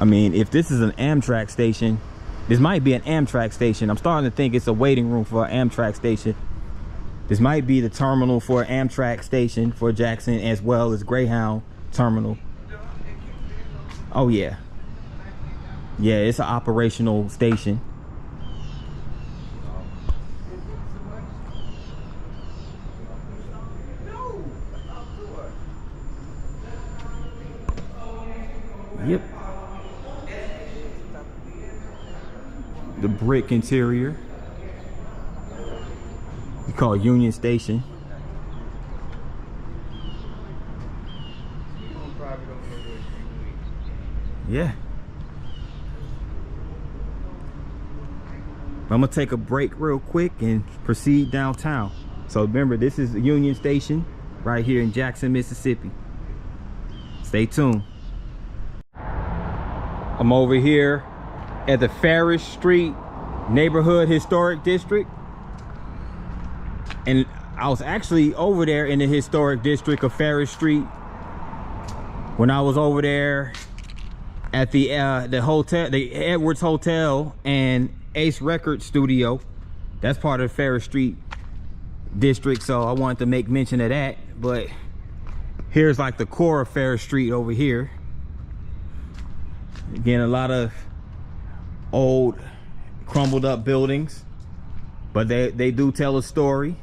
I mean, if this is an Amtrak station, this might be an Amtrak station. I'm starting to think it's a waiting room for an Amtrak station. This might be the terminal for an Amtrak station for Jackson, as well as Greyhound terminal. Oh yeah. Yeah, it's an operational station. Yep. The brick interior. We call Union Station. Yeah. I'm gonna take a break real quick and proceed downtown. So remember, this is the Union Station right here in Jackson, Mississippi. Stay tuned. I'm over here at the Farish Street Neighborhood Historic District. And I was actually over there in the historic district of Farish Street when I was over there at the hotel, the Edwards Hotel and Ace Record Studio. That's part of the Farish Street district, so I wanted to make mention of that. But here's like the core of Farish Street over here. Again, a lot of old crumbled up buildings, but they do tell a story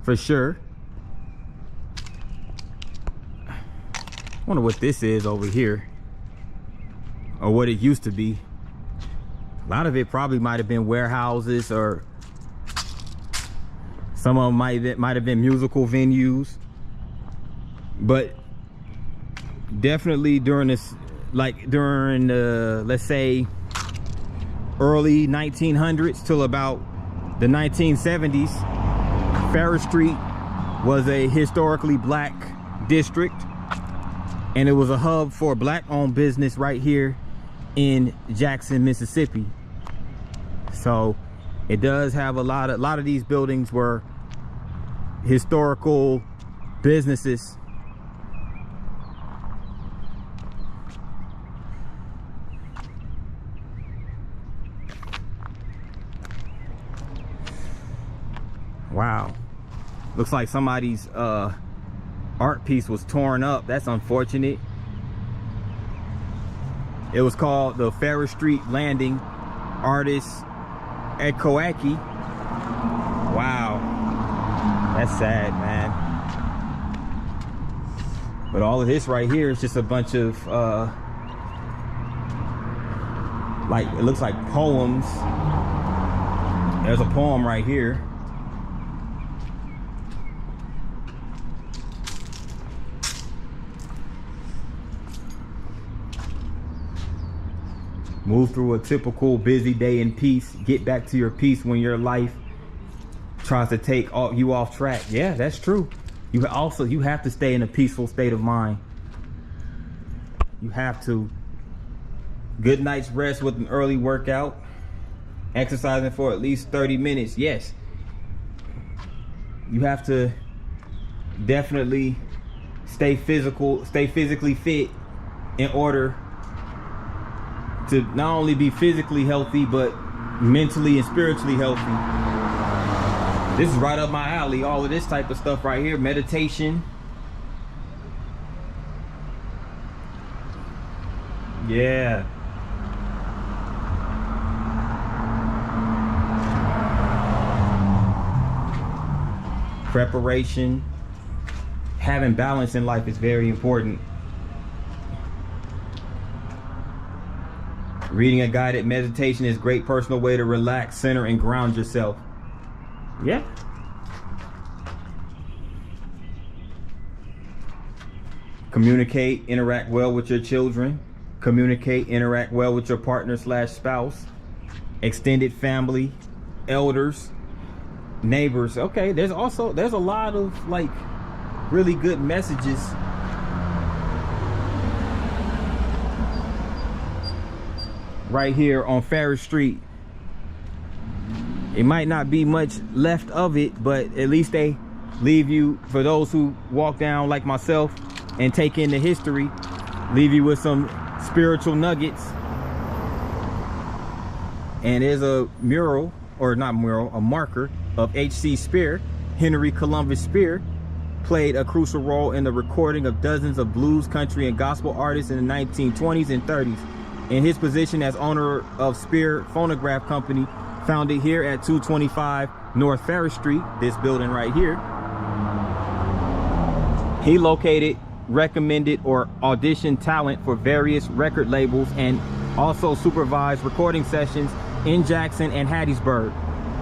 for sure. Wonder what this is over here, or what it used to be. A lot of it probably might have been warehouses, or some of them might have been musical venues. But definitely during this, like during the, let's say, early 1900s till about the 1970s, Farish Street was a historically black district, and it was a hub for black-owned business right here in Jackson, Mississippi. So it does have a lot of these buildings were historical businesses. Wow, looks like somebody's art piece was torn up. That's unfortunate. It was called the Farish Street Landing Artists at Coakie. Wow, that's sad, man. But all of this right here is just a bunch of like, it looks like poems. There's a poem right here. Move through a typical busy day in peace. Get back to your peace when your life tries to take you off track. Yeah, that's true. You have to stay in a peaceful state of mind. You have to. Good night's rest with an early workout. Exercising for at least 30 minutes. Yes. You have to definitely stay physically fit in order to not only be physically healthy, but mentally and spiritually healthy. This is right up my alley. All of this type of stuff right here. Meditation. Yeah. Preparation. Having balance in life is very important. Reading a guided meditation is a great personal way to relax, center, and ground yourself. Yeah. Communicate, interact well with your children. Communicate, interact well with your partner / spouse. Extended family, elders, neighbors. Okay, there's a lot of like really good messages right here on Farish Street. It might not be much left of it, but at least they leave you, for those who walk down like myself and take in the history, leave you with some spiritual nuggets And there's a mural, or not mural, a marker of H.C. Spear. Henry Columbus Spear played a crucial role in the recording of dozens of blues, country, and gospel artists in the 1920s and 30s. In his position as owner of Spear Phonograph Company, founded here at 225 North Farish Street, this building right here, he located, recommended, or auditioned talent for various record labels and also supervised recording sessions in Jackson and Hattiesburg.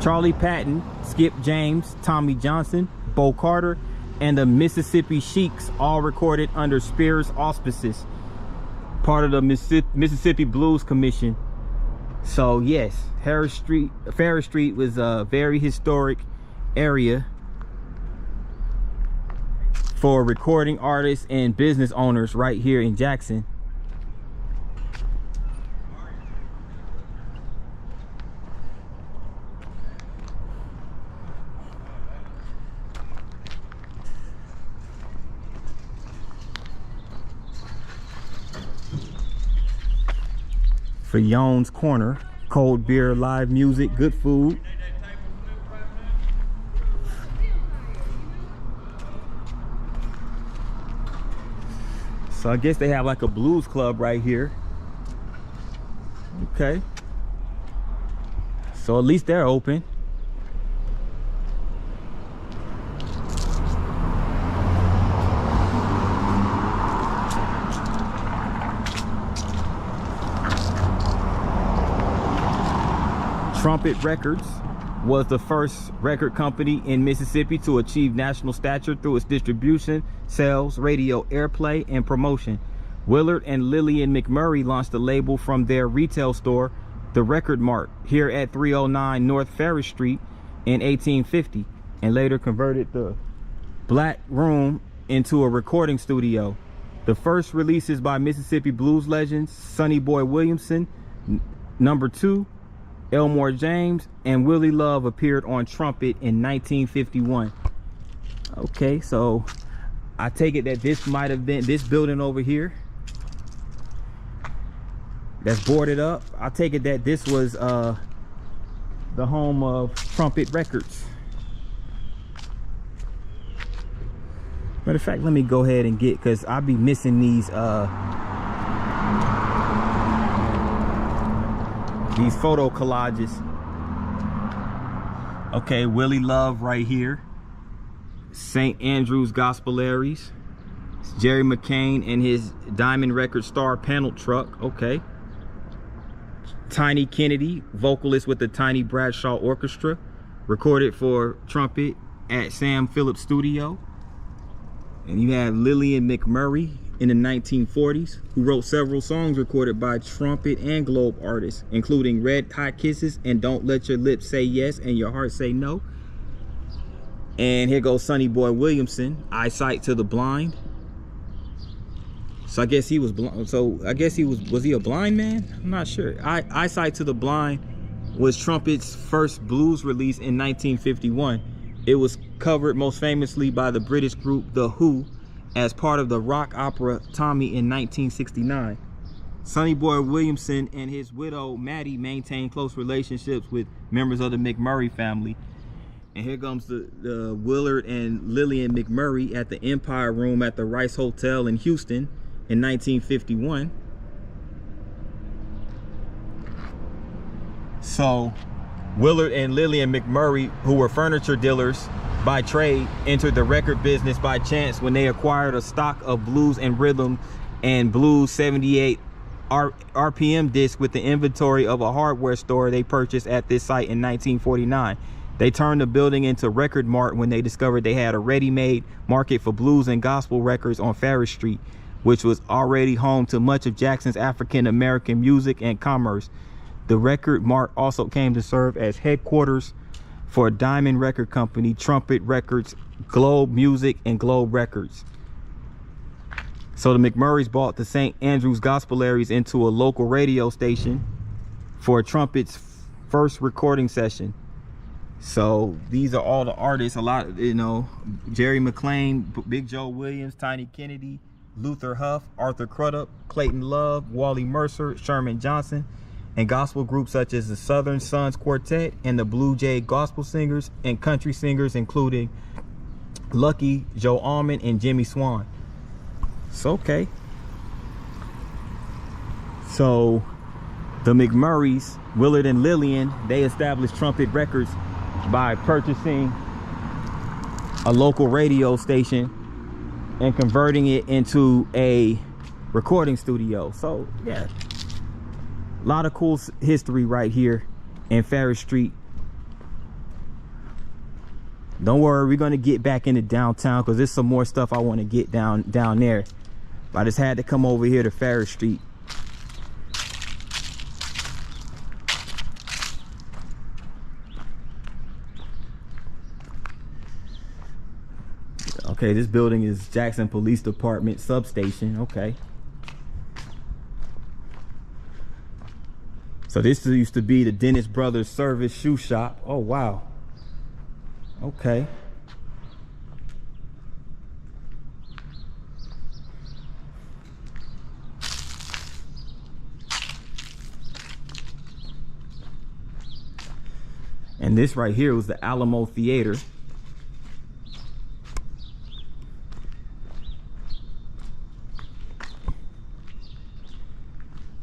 Charlie Patton, Skip James, Tommy Johnson, Bo Carter, and the Mississippi Sheiks all recorded under Spears' auspices, part of the Mississippi Blues Commission. So yes, Farish Street was a very historic area for recording artists and business owners right here in Jackson. Fayon's Corner, cold beer, live music, good food. So I guess they have like a blues club right here. Okay. So at least they're open. Trumpet Records was the first record company in Mississippi to achieve national stature through its distribution, sales, radio airplay, and promotion. Willard and Lillian McMurray launched the label from their retail store, The Record Mart, here at 309 North Farish Street in 1850, and later converted the Black Room into a recording studio. The first releases by Mississippi blues legends Sonny Boy Williamson, Number 2, Elmore James, and Willie Love appeared on trumpet in 1951. Okay, so I take it that this might have been this building over here that's boarded up. I take it that this was the home of Trumpet Records. Matter of fact, let me go ahead and get, because I'll be missing these photo collages. Okay, Willie Love right here. St. Andrew's Gospel Aries. Jerry McCain and his Diamond Record Star panel truck. Okay. Tiny Kennedy, vocalist with the Tiny Bradshaw Orchestra, recorded for trumpet at Sam Phillips Studio. And you have Lillian McMurray in the 1940s, who wrote several songs recorded by trumpet and globe artists, including Red Hot Kisses and Don't Let Your Lips Say Yes and Your Heart Say No. And here goes Sonny Boy Williamson, Eyesight to the Blind. So I guess he was blind. So I guess was he a blind man? I'm not sure. Eyesight to the Blind was trumpet's first blues release in 1951. It was covered most famously by the British group The Who as part of the rock opera Tommy in 1969. Sonny Boy Williamson and his widow Maddie maintained close relationships with members of the McMurray family. And here comes the Willard and Lillian McMurray at the Empire Room at the Rice Hotel in Houston in 1951. So Willard and Lillian McMurray, who were furniture dealers by trade, entered the record business by chance when they acquired a stock of blues and rhythm and blues 78 RPM discs with the inventory of a hardware store they purchased at this site in 1949. They turned the building into Record Mart when they discovered they had a ready-made market for blues and gospel records on Farish Street, which was already home to much of Jackson's African-American music and commerce. The Record Mart also came to serve as headquarters for Diamond Record Company, Trumpet Records, Globe Music, and Globe Records. So the McMurrays bought the St. Andrew's Gospel Aries into a local radio station for Trumpet's first recording session. So these are all the artists, a lot, you know, Jerry McClain, Big Joe Williams, Tiny Kennedy, Luther Huff, Arthur Crudup, Clayton Love, Wally Mercer, Sherman Johnson, and gospel groups such as the Southern Sons Quartet and the Blue Jay Gospel Singers, and country singers including Lucky, Joe Almond, and Jimmy Swan. So, okay. So the McMurrays, Willard and Lillian, they established Trumpet Records by purchasing a local radio station and converting it into a recording studio. So yeah, a lot of cool history right here in Farish Street. Don't worry, we're gonna get back into downtown because there's some more stuff I want to get down there. But I just had to come over here to Farish Street. Okay, this building is Jackson Police Department substation. Okay. So this used to be the Dennis Brothers Service Shoe Shop. Oh, wow. Okay. And this right here was the Alamo Theater.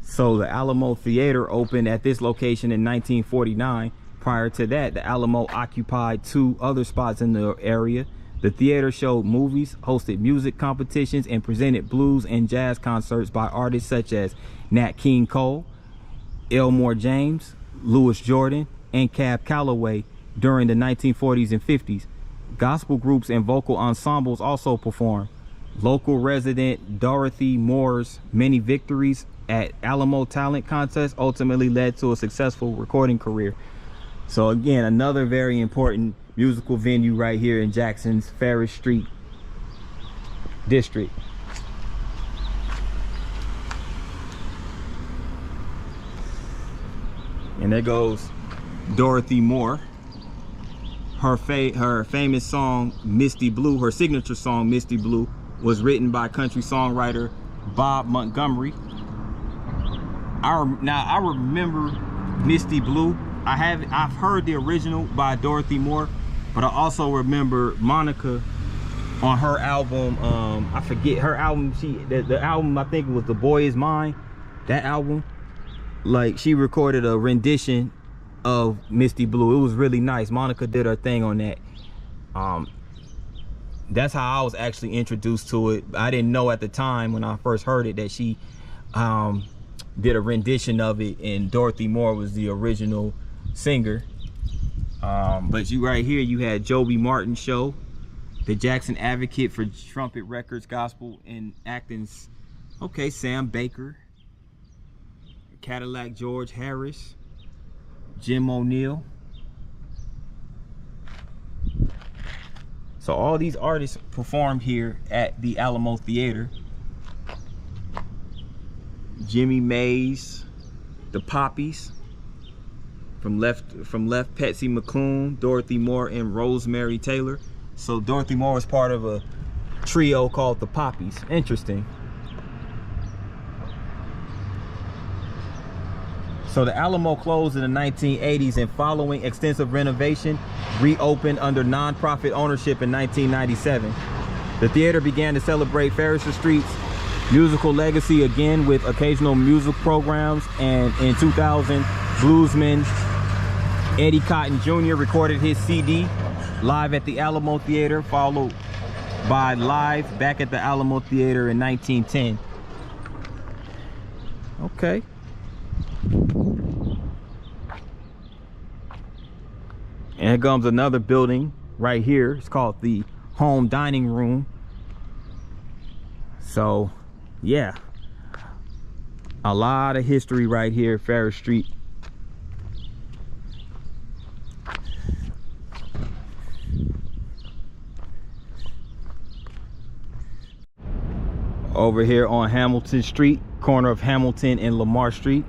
So the Alamo Theater opened at this location in 1949. Prior to that, the Alamo occupied 2 other spots in the area. The theater showed movies, hosted music competitions, and presented blues and jazz concerts by artists such as Nat King Cole, Elmore James, Louis Jordan, and Cab Calloway during the 1940s and 50s. Gospel groups and vocal ensembles also performed. Local resident Dorothy Moore's many victories at Alamo Talent Contest ultimately led to a successful recording career. So again, another very important musical venue right here in Jackson's Farish Street district. And there goes Dorothy Moore. Her famous song Misty Blue, her signature song Misty Blue, was written by country songwriter Bob Montgomery. I remember Misty Blue. I've heard the original by Dorothy Moore, but I also remember Monica on her album. I forget her album. The album, I think it was The Boy Is Mine. That album, like, she recorded a rendition of Misty Blue. It was really nice. Monica did her thing on that. That's how I was actually introduced to it. I didn't know at the time when I first heard it that she did a rendition of it and Dorothy Moore was the original singer. But you right here, you had Joby Martin Show, the Jackson Advocate for Trumpet Records, Gospel and Acton's. Okay, Sam Baker, Cadillac George Harris, Jim O'Neill. So all these artists performed here at the Alamo Theater. Jimmy Mays, the Poppies, from left Patsy McClune, Dorothy Moore, and Rosemary Taylor. So Dorothy Moore was part of a trio called the Poppies. Interesting. So the Alamo closed in the 1980s and following extensive renovation, reopened under nonprofit ownership in 1997. The theater began to celebrate Farish Street's musical legacy again with occasional music programs, and in 2000, bluesman Eddie Cotton Jr. recorded his CD Live at the Alamo Theater, followed by Live Back at the Alamo Theater in 1910. Okay. And here comes another building right here. It's called the Home Dining Room. So yeah, a lot of history right here at Farish Street. Over here on Hamilton Street, corner of Hamilton and Lamar Street.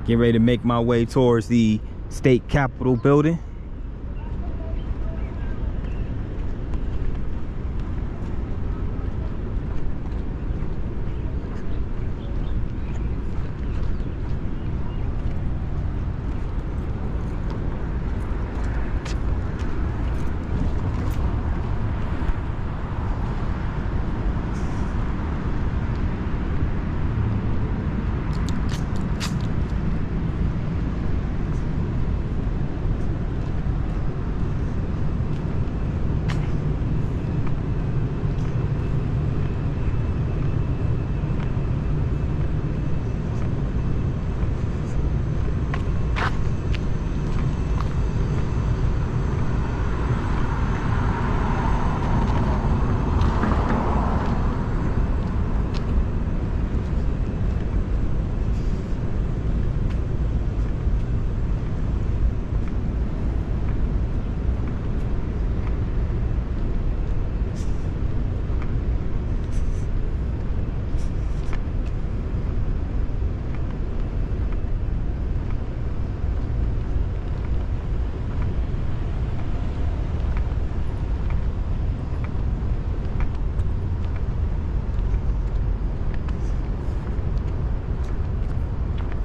Getting ready to make my way towards the State Capitol building.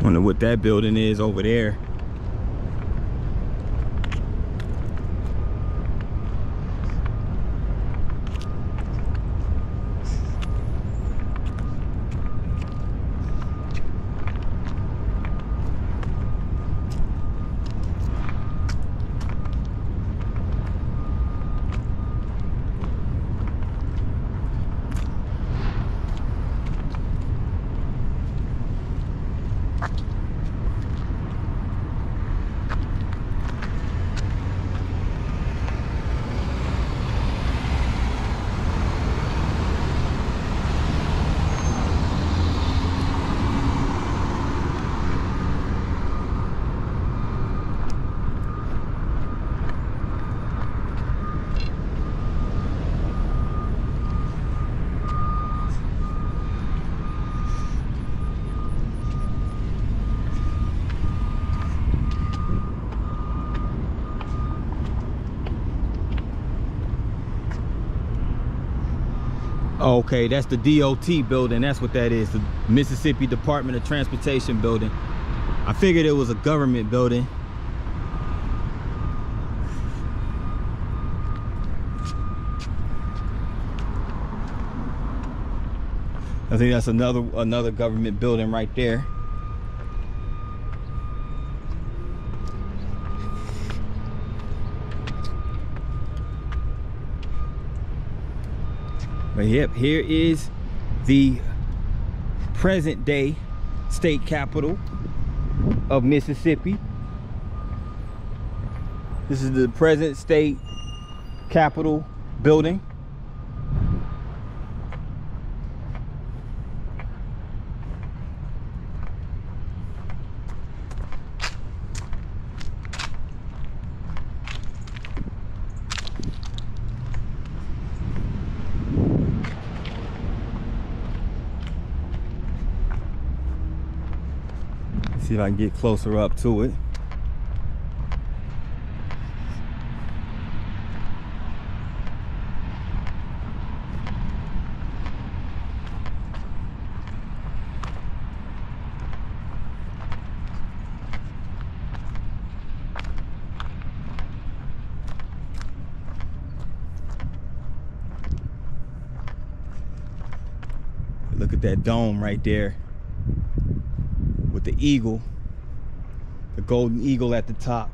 Wonder what that building is over there. Okay, that's the DOT building. That's what that is, the Mississippi Department of Transportation building. I figured it was a government building. I think that's another government building right there. But yep, here is the present day state capital of Mississippi. This is the present state capitol building. See if I can get closer up to it. Look at that dome right there with the eagle, the golden eagle at the top.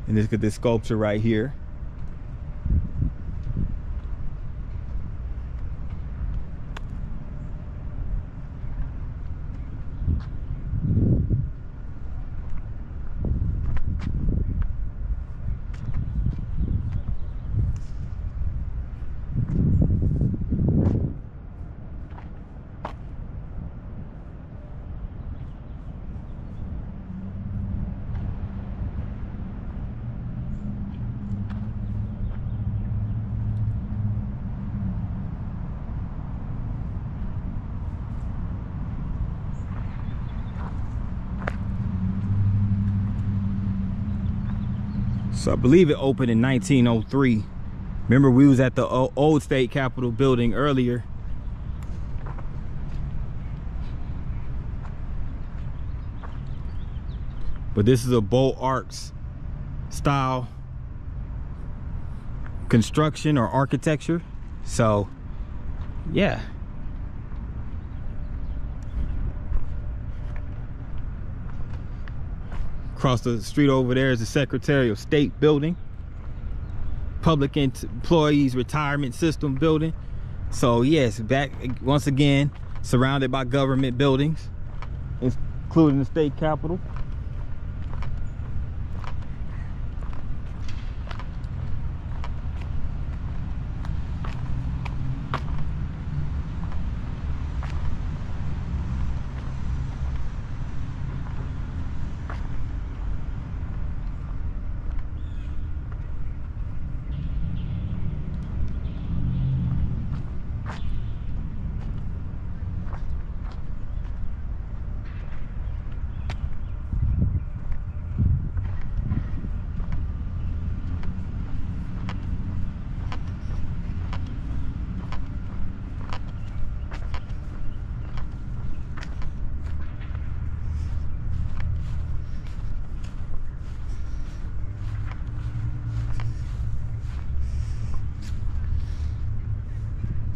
And look at this sculpture right here. So I believe it opened in 1903. Remember, we was at the old state capitol building earlier. But this is a Beaux Arts style construction or architecture. So yeah. Across the street over there is the Secretary of State building, Public Employees Retirement System building. So yes, back once again surrounded by government buildings, including the state capitol.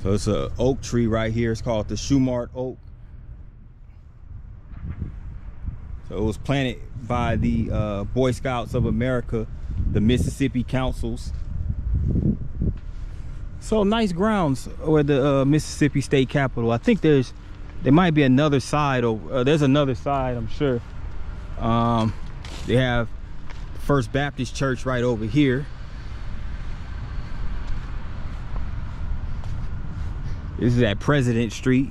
So it's a oak tree right here. It's called the Shumart oak. So it was planted by the Boy Scouts of America, the Mississippi Councils. So nice grounds where the Mississippi State Capitol. I think there might be another side over. There's another side, I'm sure. They have First Baptist Church right over here. This is at President Street.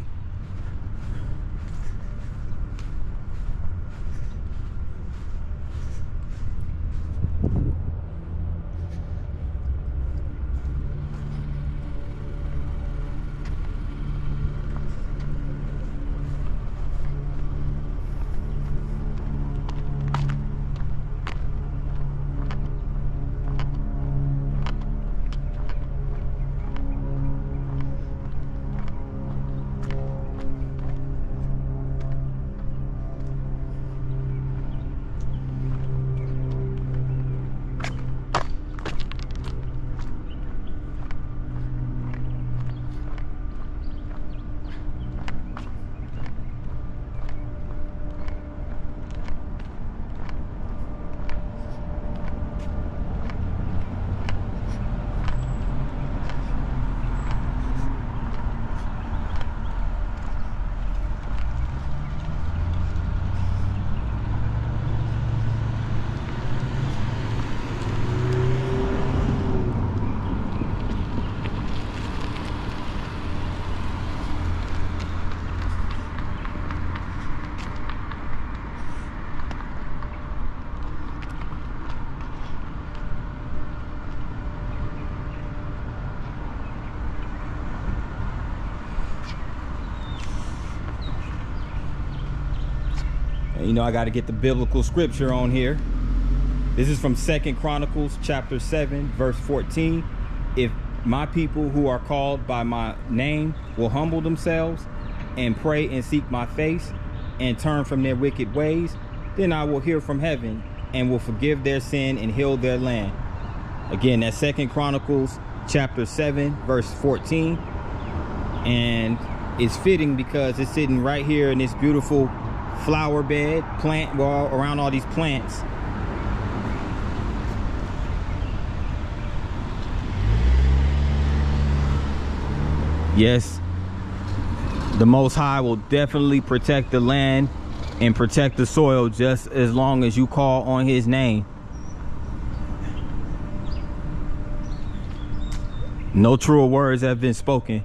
You know, I got to get the biblical scripture on here. This is from 2 Chronicles chapter 7 verse 14. If my people who are called by my name will humble themselves and pray and seek my face and turn from their wicked ways, then I will hear from heaven and will forgive their sin and heal their land. Again, that's 2 Chronicles chapter 7 verse 14. And it's fitting because it's sitting right here in this beautiful flower bed, plant wall around all these plants. Yes, the Most High will definitely protect the land and protect the soil just as long as you call on his name. No truer words have been spoken.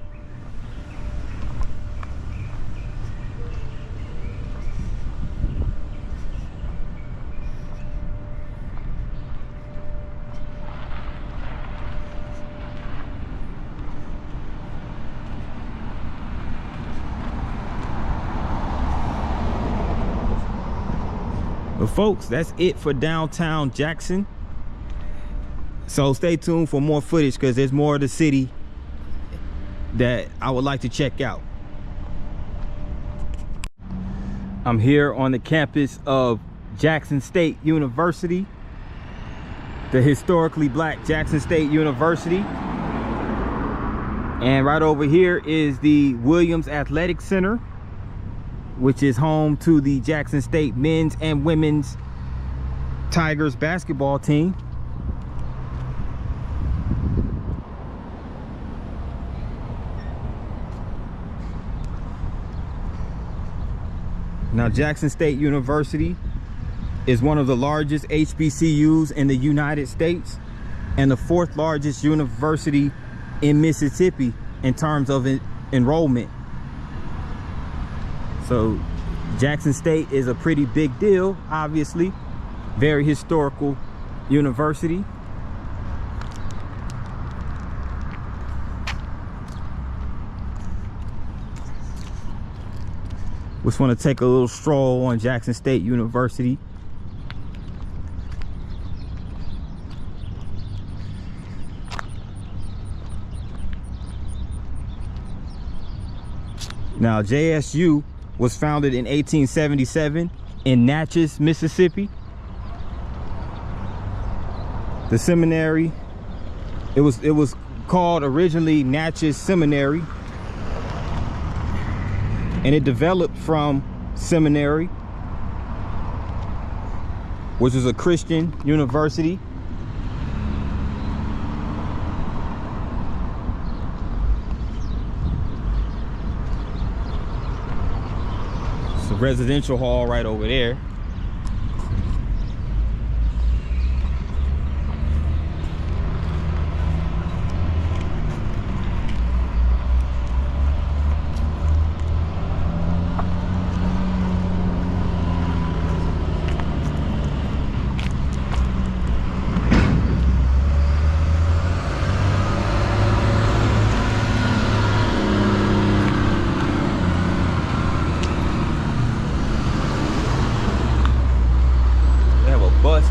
But folks, that's it for downtown Jackson. So stay tuned for more footage because there's more of the city that I would like to check out. I'm here on the campus of Jackson State University, the historically black Jackson State University. And right over here is the Williams Athletic Center, which is home to the Jackson State men's and women's Tigers basketball team. Now, Jackson State University is one of the largest HBCUs in the United States and the 4th largest university in Mississippi in terms of enrollment. So Jackson State is a pretty big deal, obviously. Very historical university. Just want to take a little stroll on Jackson State University. Now, JSU was founded in 1877 in Natchez, Mississippi. The seminary, it was called originally Natchez Seminary, and it developed from seminary, which is a Christian university. It's a residential hall right over there.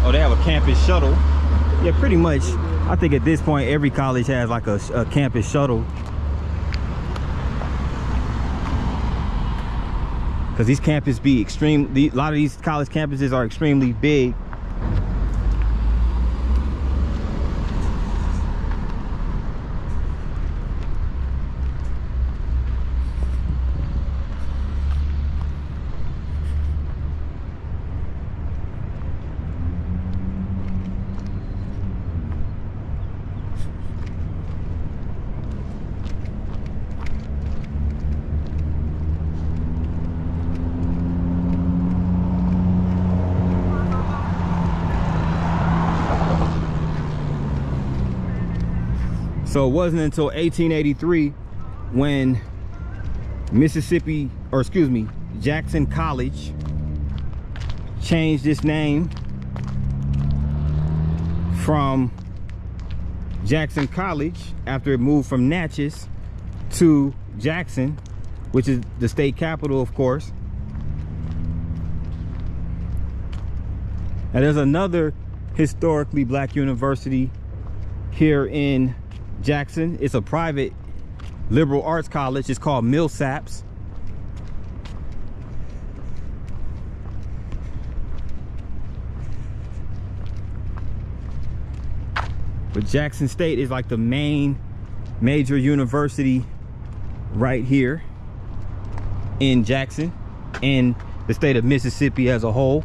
Oh, they have a campus shuttle. Yeah, pretty much. I think at this point every college has like a campus shuttle, because these campuses be a lot of these college campuses are extremely big. So it wasn't until 1883 when Jackson College changed its name from Jackson College after it moved from Natchez to Jackson, which is the state capital, of course. And there's another historically black university here in Jackson. It's a private liberal arts college. It's called Millsaps. But Jackson State is like the main major university right here in Jackson, in the state of Mississippi as a whole.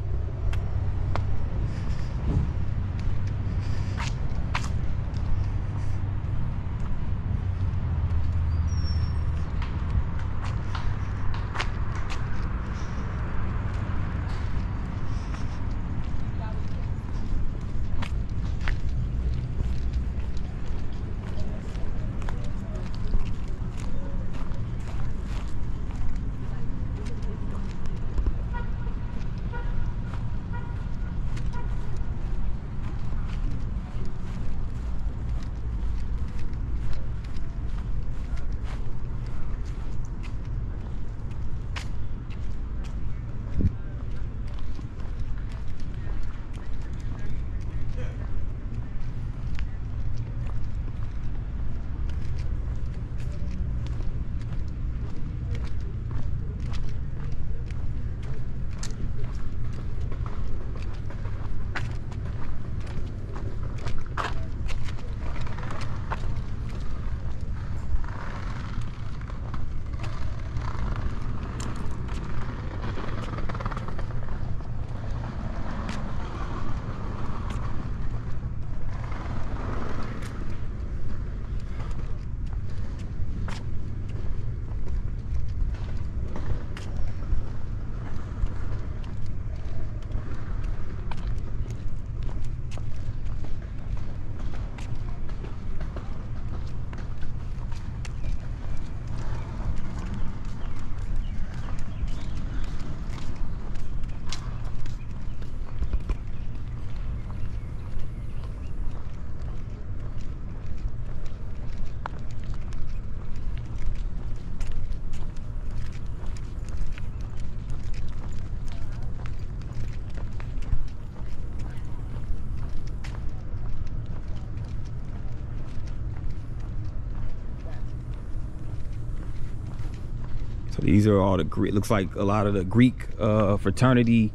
So these are all the Greek, looks like a lot of the Greek fraternity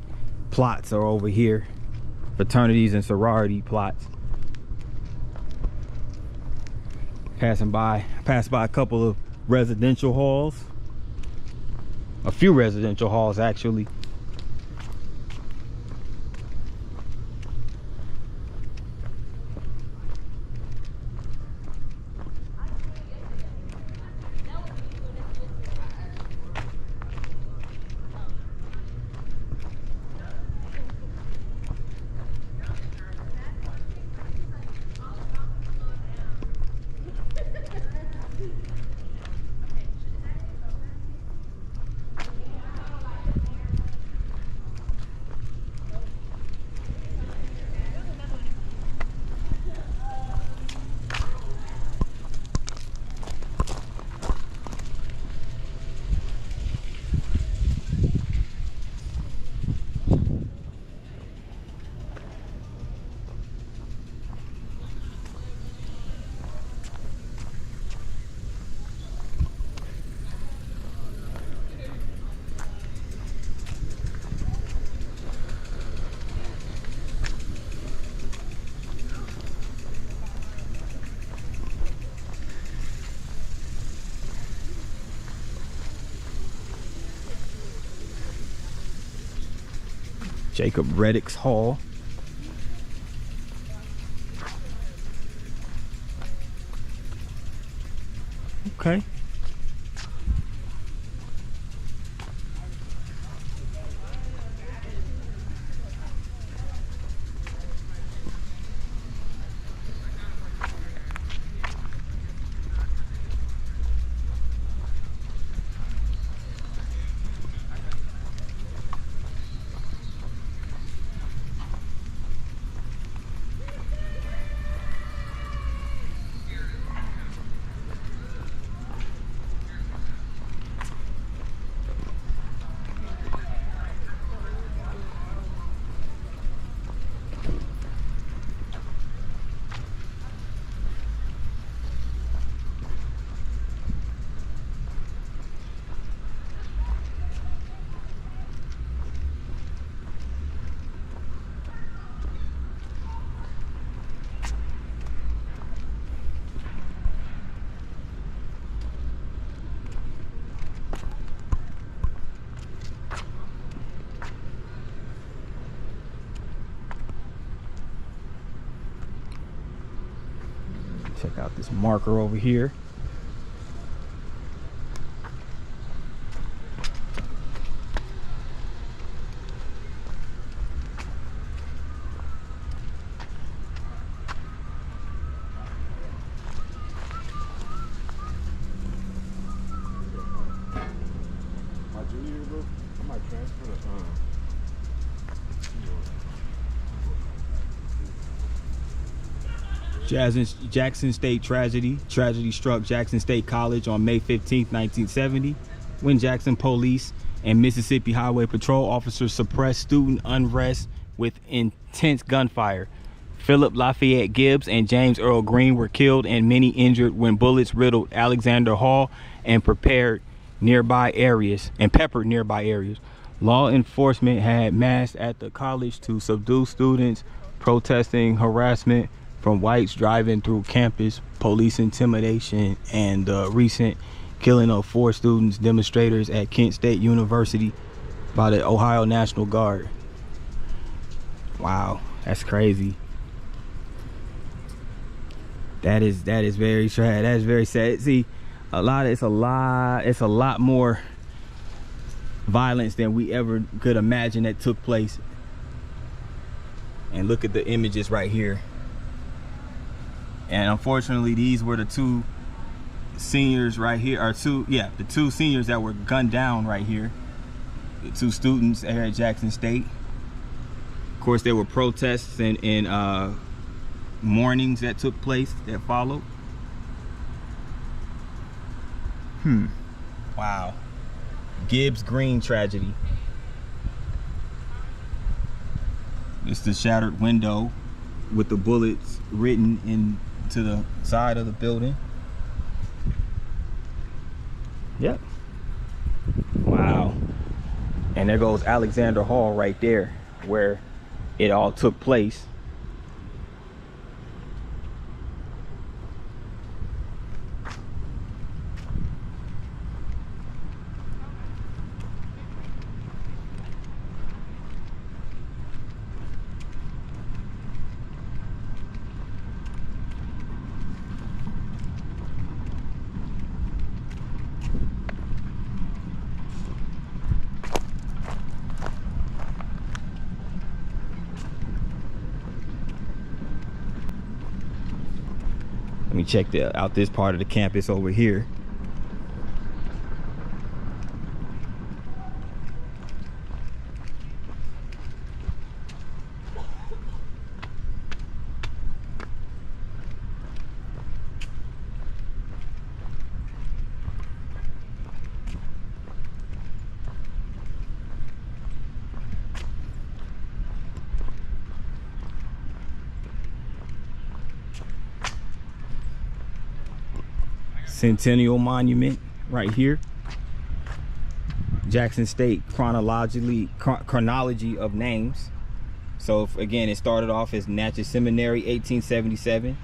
plots are over here. Fraternities and sorority plots. Passed by a couple of residential halls. A few residential halls, actually. Jacob Reddick's Hall. Okay. Check out this marker over here. My junior year, bro, I might transfer to Jackson State tragedy. Tragedy struck Jackson State College on May 15, 1970, when Jackson police and Mississippi Highway Patrol officers suppressed student unrest with intense gunfire. Philip Lafayette Gibbs and James Earl Green were killed and many injured when bullets riddled Alexander Hall and peppered nearby areas. Law enforcement had massed at the college to subdue students protesting harassment from whites driving through campus, police intimidation, and the recent killing of 4 students demonstrators at Kent State University by the Ohio National Guard. Wow, that's crazy. That is very sad. That's very sad. See, it's a lot more violence than we ever could imagine that took place. And look at the images right here. And unfortunately, these were the 2 seniors right here, the 2 seniors that were gunned down right here. The 2 students here at Jackson State. Of course, there were protests and mornings that took place that followed. Wow. Gibbs Green tragedy. It's the shattered window with the bullets written into the side of the building. Yep. Wow. And there goes Alexander Hall right there where it all took place. me check out this part of the campus over here. Centennial Monument right here. Jackson State chronology of names. So again, it started off as Natchez Seminary 1877,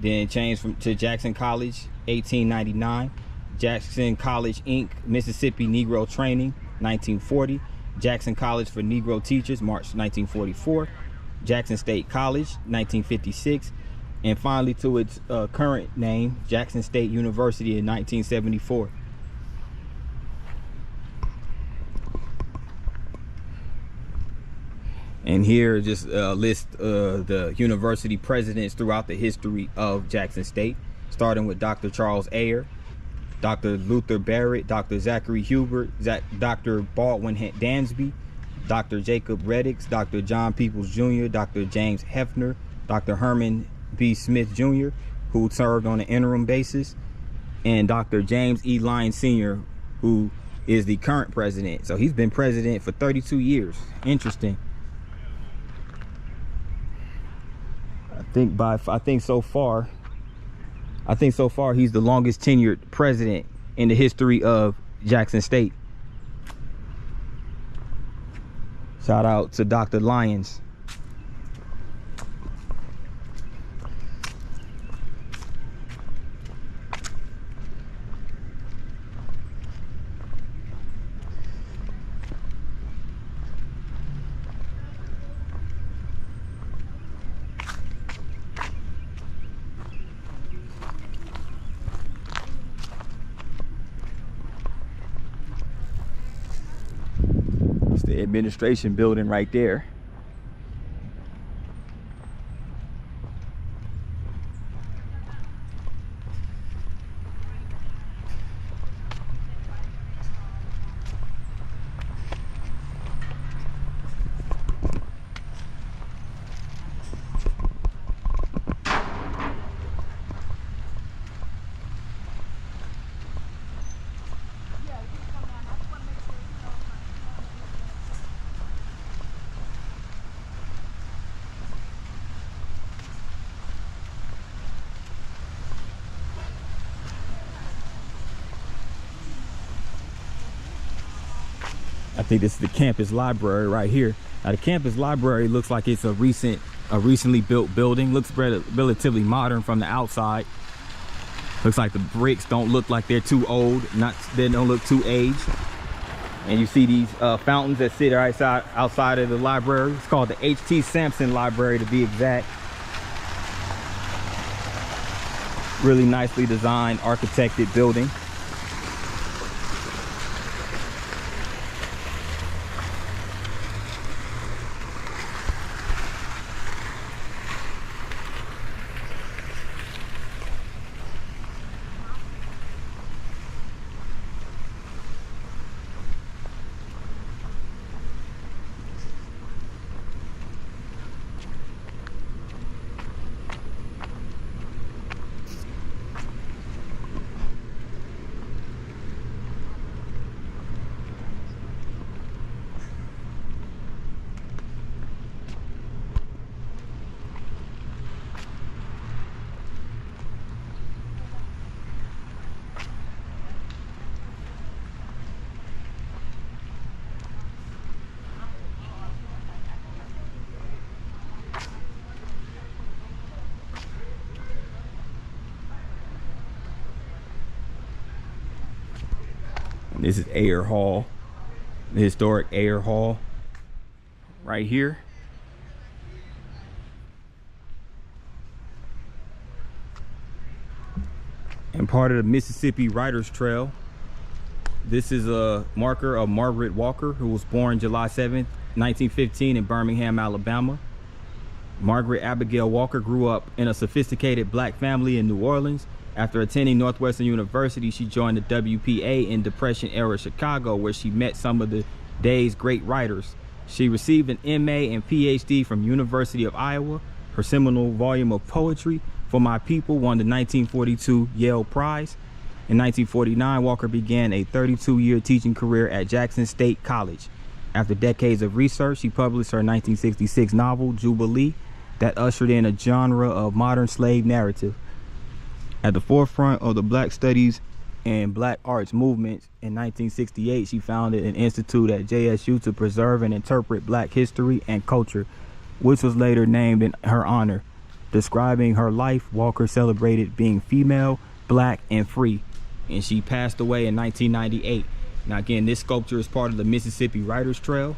then changed to Jackson College 1899, Jackson College Inc. Mississippi Negro Training 1940, Jackson College for Negro Teachers March 1944, Jackson State College 1956, and finally to its current name, Jackson State University in 1974. And here just a list of the university presidents throughout the history of Jackson State, starting with Dr. Charles Ayer, Dr. Luther Barrett, Dr. Zachary Hubert, Dr. Baldwin Dansby, Dr. Jacob Reddix, Dr. John Peoples Jr., Dr. James Hefner, Dr. Herman B. Smith Jr., who served on an interim basis, and Dr. James E. Lyons Sr., who is the current president. So he's been president for 32 years. Interesting. I think so far he's the longest tenured president in the history of Jackson State. Shout out to Dr. Lyons. The administration building right there. I think this is the campus library right here. Now the campus library looks like it's a recently built building. Looks relatively modern from the outside. Looks like the bricks don't look like they're too old, they don't look too aged. And you see these fountains that sit outside of the library. It's called the H.T. Sampson Library to be exact. Really nicely designed, architected building. This is Ayer Hall, the historic Ayer Hall right here. And part of the Mississippi Writers Trail. This is a marker of Margaret Walker, who was born July 7th, 1915 in Birmingham, Alabama. Margaret Abigail Walker grew up in a sophisticated black family in New Orleans. After attending Northwestern University, she joined the WPA in Depression-era Chicago, where she met some of the day's great writers. She received an MA and PhD from University of Iowa. Her seminal volume of poetry, For My People, won the 1942 Yale Prize. In 1949, Walker began a 32-year teaching career at Jackson State College. After decades of research, she published her 1966 novel, Jubilee, that ushered in a genre of modern slave narrative. At the forefront of the Black Studies and Black Arts movements, in 1968, she founded an institute at JSU to preserve and interpret Black history and culture, which was later named in her honor. Describing her life, Walker celebrated being female, black, and free, and she passed away in 1998. Now again, this sculpture is part of the Mississippi Writers Trail,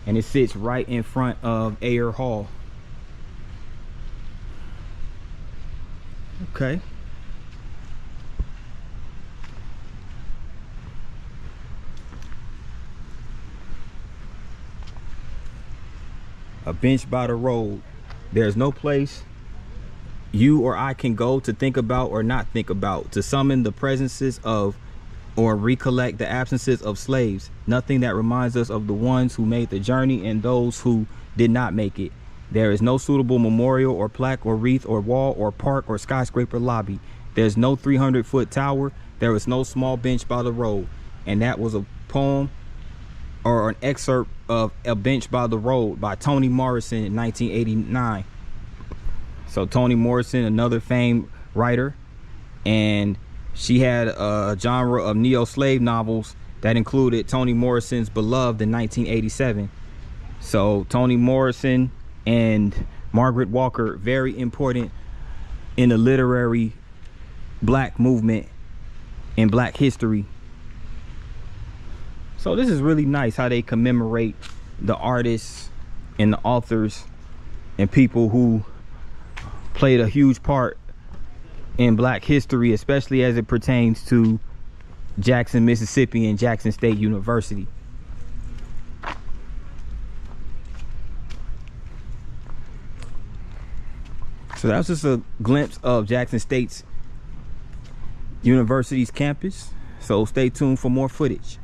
and it sits right in front of Ayer Hall. Okay. A bench by the road. There's no place you or I can go to think about or not think about, to summon the presences of or recollect the absences of slaves. Nothing that reminds us of the ones who made the journey and those who did not make it. There is no suitable memorial or plaque or wreath or wall or park or skyscraper lobby. There's no 300-foot tower. There is no small bench by the road. And that was a poem or an excerpt of A Bench by the Road by Toni Morrison in 1989. So Toni Morrison, another famed writer, and she had a genre of neo-slave novels that included Toni Morrison's Beloved in 1987. So Toni Morrison and Margaret Walker, very important in the literary black movement and black history. So this is really nice how they commemorate the artists and the authors and people who played a huge part in black history, especially as it pertains to Jackson, Mississippi and Jackson State University. So that's just a glimpse of Jackson State's University's campus. So stay tuned for more footage.